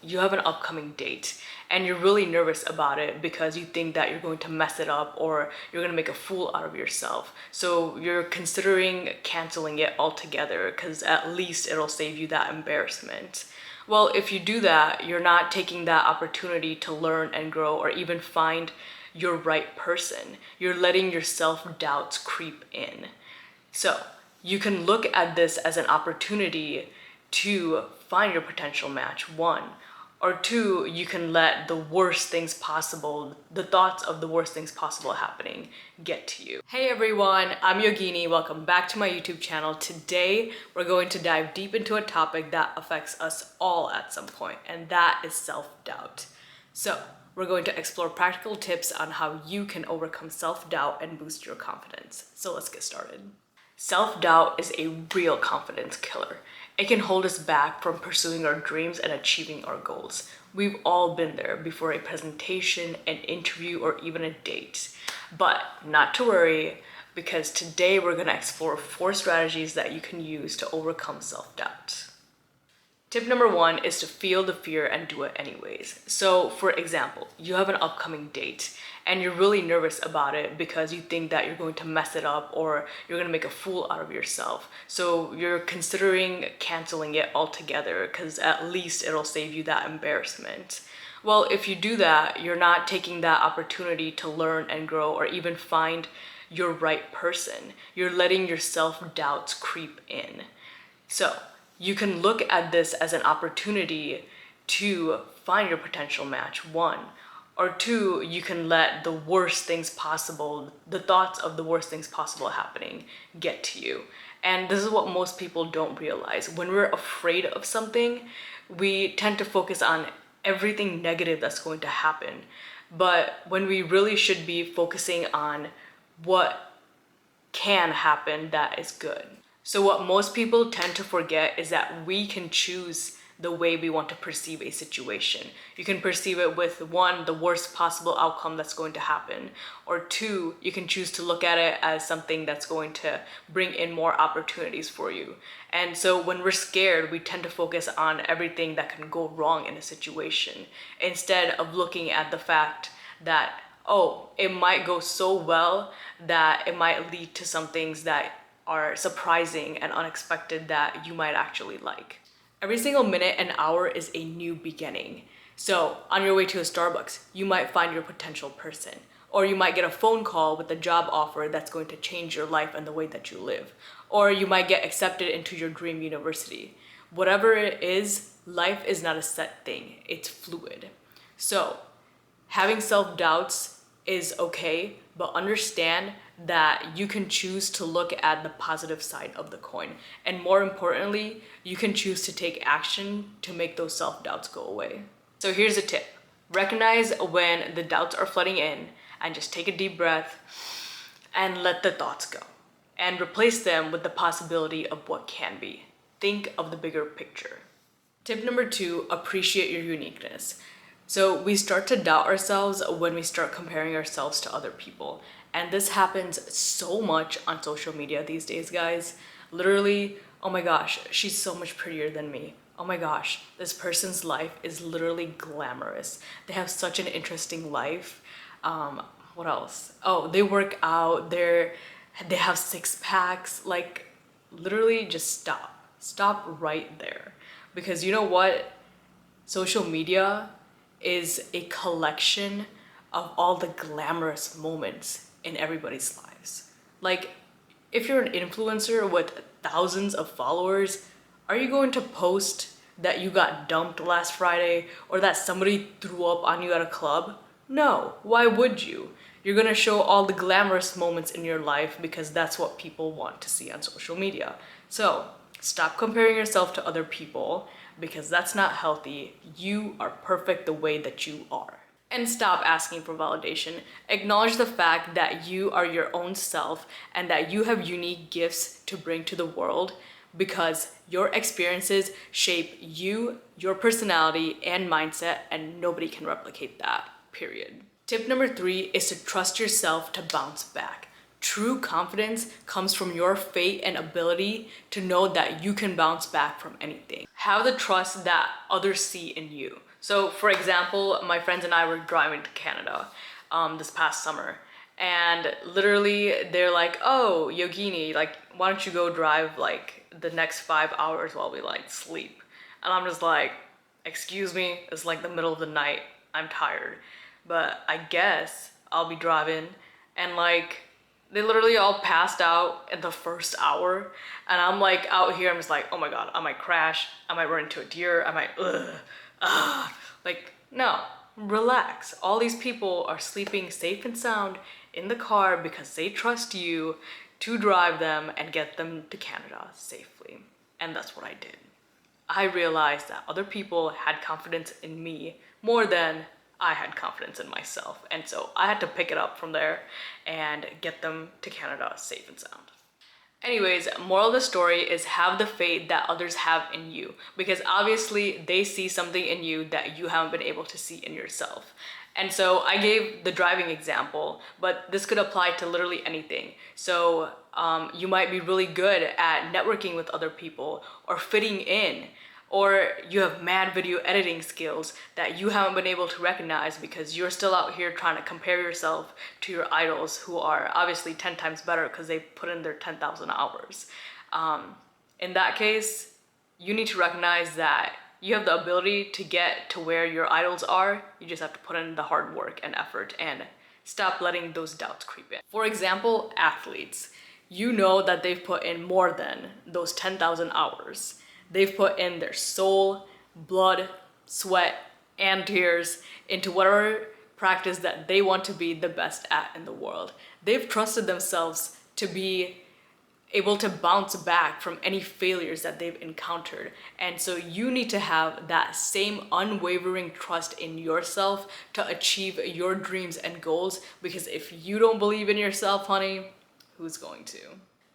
You have an upcoming date and you're really nervous about it because you think that you're going to mess it up or you're going to make a fool out of yourself. So you're considering canceling it altogether because at least it'll save you that embarrassment. Well, if you do that, you're not taking that opportunity to learn and grow or even find your right person. You're letting your self-doubts creep in. So you can look at this as an opportunity to find your potential match, one. Or two, you can let the worst things possible, the thoughts of the worst things possible happening, get to you. Hey everyone, I'm Yogini. Welcome back to my YouTube channel. Today, we're going to dive deep into a topic that affects us all at some point, and that is self-doubt. So, we're going to explore practical tips on how you can overcome self-doubt and boost your confidence. So let's get started. Self-doubt is a real confidence killer. It can hold us back from pursuing our dreams and achieving our goals. We've all been there before a presentation, an interview, or even a date. But not to worry, because today we're going to explore 4 strategies that you can use to overcome self-doubt. Tip number 1 is to feel the fear and do it anyways. So for example, you have an upcoming date and you're really nervous about it because you think that you're going to mess it up or you're going to make a fool out of yourself. So you're considering canceling it altogether because at least it'll save you that embarrassment. Well, if you do that, you're not taking that opportunity to learn and grow or even find your right person. You're letting your self-doubts creep in. So you can look at this as an opportunity to find your potential match, one. Or two, you can let the worst things possible, the thoughts of the worst things possible happening, get to you. And this is what most people don't realize. When we're afraid of something, we tend to focus on everything negative that's going to happen. But when we really should be focusing on what can happen that is good. So what most people tend to forget is that we can choose the way we want to perceive a situation. You can perceive it with 1, the worst possible outcome that's going to happen, or 2, you can choose to look at it as something that's going to bring in more opportunities for you. And so when we're scared, we tend to focus on everything that can go wrong in a situation, instead of looking at the fact that, oh, it might go so well that it might lead to some things that are surprising and unexpected that you might actually like. Every single minute and hour is a new beginning. So on your way to a Starbucks, you might find your potential person, or you might get a phone call with a job offer that's going to change your life and the way that you live, or you might get accepted into your dream university. Whatever it is, life is not a set thing, it's fluid. So having self-doubts is okay, but understand that you can choose to look at the positive side of the coin. And more importantly, you can choose to take action to make those self-doubts go away. So here's a tip. Recognize when the doubts are flooding in and just take a deep breath and let the thoughts go. And replace them with the possibility of what can be. Think of the bigger picture. Tip number 2, appreciate your uniqueness. So we start to doubt ourselves when we start comparing ourselves to other people. And this happens so much on social media these days, guys. Literally, oh my gosh, she's so much prettier than me. Oh my gosh, this person's life is literally glamorous. They have such an interesting life. What else? Oh, they work out, they have 6 packs. Like, literally just stop. Stop right there. Because you know what? Social media is a collection of all the glamorous moments in everybody's lives. Like, if you're an influencer with thousands of followers, are you going to post that you got dumped last Friday or that somebody threw up on you at a club? No, why would you? You're gonna show all the glamorous moments in your life because that's what people want to see on social media. So stop comparing yourself to other people because that's not healthy. You are perfect the way that you are. And stop asking for validation. Acknowledge the fact that you are your own self and that you have unique gifts to bring to the world because your experiences shape you, your personality, and mindset, and nobody can replicate that, period. Tip number 3 is to trust yourself to bounce back. True confidence comes from your faith and ability to know that you can bounce back from anything. Have the trust that others see in you. So for example, my friends and I were driving to Canada this past summer, and literally they're like, oh, Yogini, like, why don't you go drive like the next 5 hours while we like sleep? And I'm just like, excuse me, it's like the middle of the night, I'm tired. But I guess I'll be driving, and like they literally all passed out in the first hour, and I'm like out here, I'm just like, oh my god, I might crash, I might run into a deer, I might like, no, relax. All these people are sleeping safe and sound in the car because they trust you to drive them and get them to Canada safely. And that's what I did. I realized that other people had confidence in me more than I had confidence in myself. And so I had to pick it up from there and get them to Canada safe and sound. Anyways, moral of the story is have the faith that others have in you, because obviously they see something in you that you haven't been able to see in yourself. And so I gave the driving example, but this could apply to literally anything. So you might be really good at networking with other people or fitting in, or you have mad video editing skills that you haven't been able to recognize because you're still out here trying to compare yourself to your idols who are obviously 10 times better because they put in their 10,000 hours. In that case, you need to recognize that you have the ability to get to where your idols are. You just have to put in the hard work and effort and stop letting those doubts creep in. For example, athletes. You know that they've put in more than those 10,000 hours. They've put in their soul, blood, sweat, and tears into whatever practice that they want to be the best at in the world. They've trusted themselves to be able to bounce back from any failures that they've encountered. And so you need to have that same unwavering trust in yourself to achieve your dreams and goals, because if you don't believe in yourself, honey, who's going to?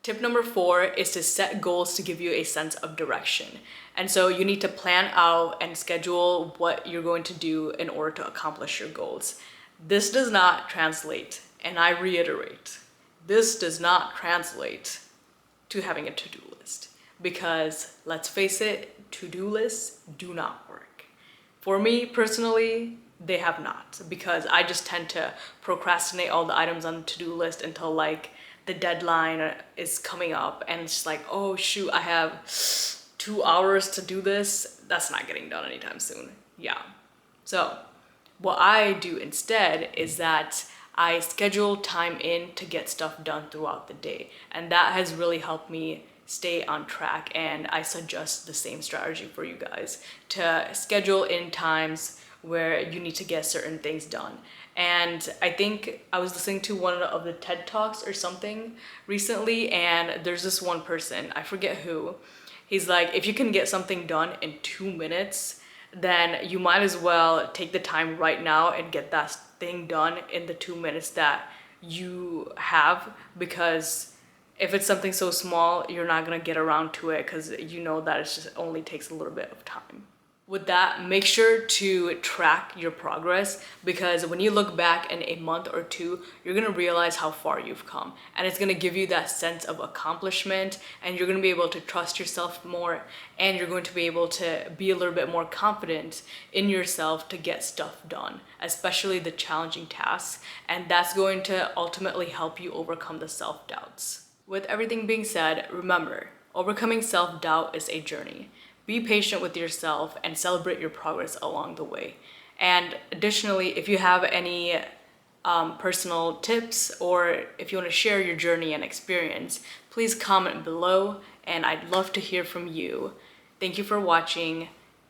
Tip number 4 is to set goals to give you a sense of direction. And so you need to plan out and schedule what you're going to do in order to accomplish your goals. This does not translate, and I reiterate, this does not translate to having a to-do list, because let's face it, to-do lists do not work. For me personally, they have not, because I just tend to procrastinate all the items on the to-do list until like the deadline is coming up, and it's like, oh shoot, I have 2 hours to do this. That's not getting done anytime soon. Yeah. So what I do instead is that I schedule time in to get stuff done throughout the day, and that has really helped me stay on track. And I suggest the same strategy for you guys, to schedule in times where you need to get certain things done. And I think I was listening to one of the TED Talks or something recently, and there's this one person, I forget who, he's like, if you can get something done in 2 minutes, then you might as well take the time right now and get that thing done in the 2 minutes that you have, because if it's something so small, you're not gonna get around to it because you know that it just only takes a little bit of time. With that, make sure to track your progress, because when you look back in a month or two, you're gonna realize how far you've come, and it's gonna give you that sense of accomplishment, and you're gonna be able to trust yourself more, and you're going to be able to be a little bit more confident in yourself to get stuff done, especially the challenging tasks, and that's going to ultimately help you overcome the self-doubts. With everything being said, remember, overcoming self-doubt is a journey. Be patient with yourself and celebrate your progress along the way. And additionally, if you have any personal tips, or if you want to share your journey and experience, please comment below, and I'd love to hear from you. Thank you for watching.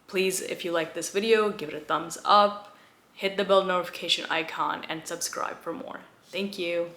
Please, if you like this video, give it a thumbs up, hit the bell notification icon, and subscribe for more. Thank you.